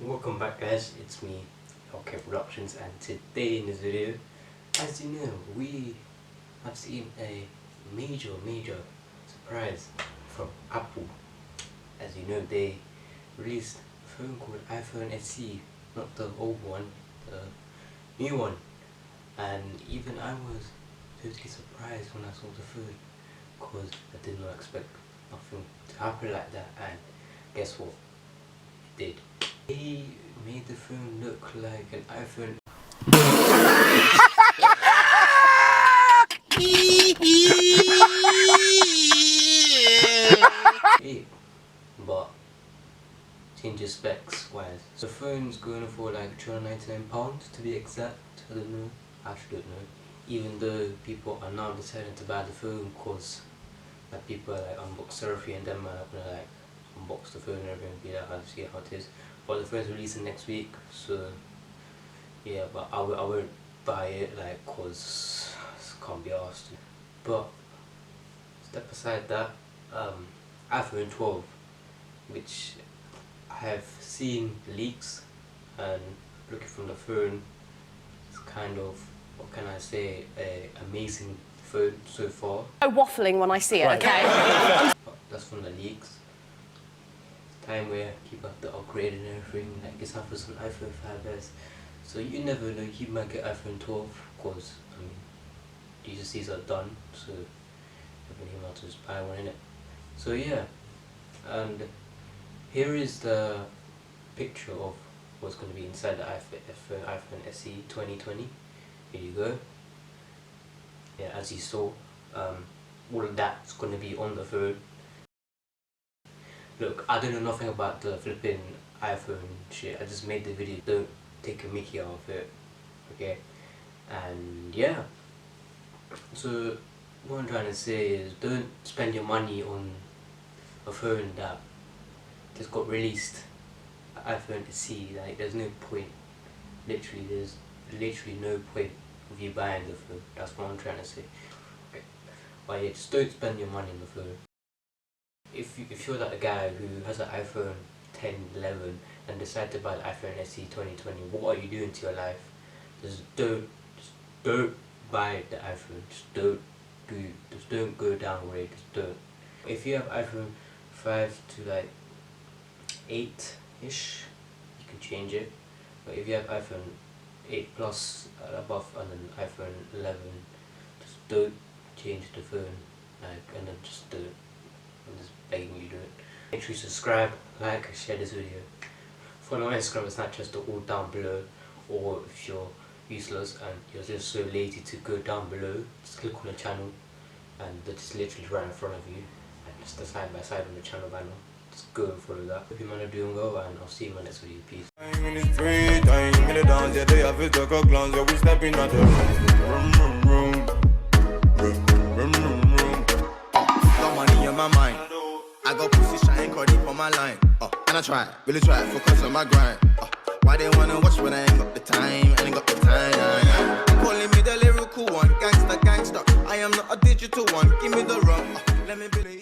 Welcome back guys, it's me, OK Productions, and today in this video, as you know, we have seen a major surprise from Apple. As you know, they released a phone called iPhone SE, not the old one, the new one, and even I was totally surprised when I saw the phone, because I did not expect nothing to happen like that, and guess what, it did. They made the phone look like an iPhone. But changes specs wise. So the phone's going for like £299 to be exact. I don't know. I actually don't know. Even though people are now deciding to buy the phone because like people are like unbox therapy and them are gonna like unbox the phone and everything and be like, I'll see how it is. But the phone's releasing next week, so yeah, but I won't buy it like cause I can't be asked. But step aside that, iPhone 12, which I have seen leaks, and looking from the phone, it's kind of, what can I say, a amazing phone so far. No waffling when I see it, right. Okay? But that's from the leaks. Time where keep up the upgrade and everything, like this happens on iPhone 5s, so you never know, you might get iPhone 12, because I mean GCCs are done, so everybody might just buy one in it. So yeah, and here is the picture of what's going to be inside the iPhone SE 2020. Here you go. Yeah, as you saw, all of that's going to be on the phone. Look, I don't know nothing about the flipping iPhone shit, I just made the video, don't take a mickey out of it, okay? And yeah, so what I'm trying to say is, don't spend your money on a phone that just got released, iPhone SE. Like, there's no point, literally, there's literally no point of you buying the phone. That's what I'm trying to say, okay? But yeah, just don't spend your money on the phone. If you're that guy who has an iPhone 10, 11 and decide to buy the iPhone SE 2020, what are you doing to your life? Just don't buy the iPhone. Just don't go downgrade. Just don't. If you have iPhone 5 to like 8-ish, you can change it. But if you have iPhone 8 plus above and then iPhone 11, just don't change the phone. Like, and then just do it. I'm just begging you to do it. Make sure you subscribe, like, and share this video. Follow my Instagram and Snapchat all down below. Or if you're useless and you're just so lazy to go down below, just click on the channel and they're just literally right in front of you. And just the side by side on the channel banner. Just go and follow that. Hope you man are doing well, and I'll see you in my next video. Peace. My mind, I got pussy shine, caught deep on my line. And I try, really try, focus on my grind. Why they wanna watch when I ain't got the time? I ain't got the time. Calling me the lyrical one, gangster. I am not a digital one. Give me the rum, let me believe.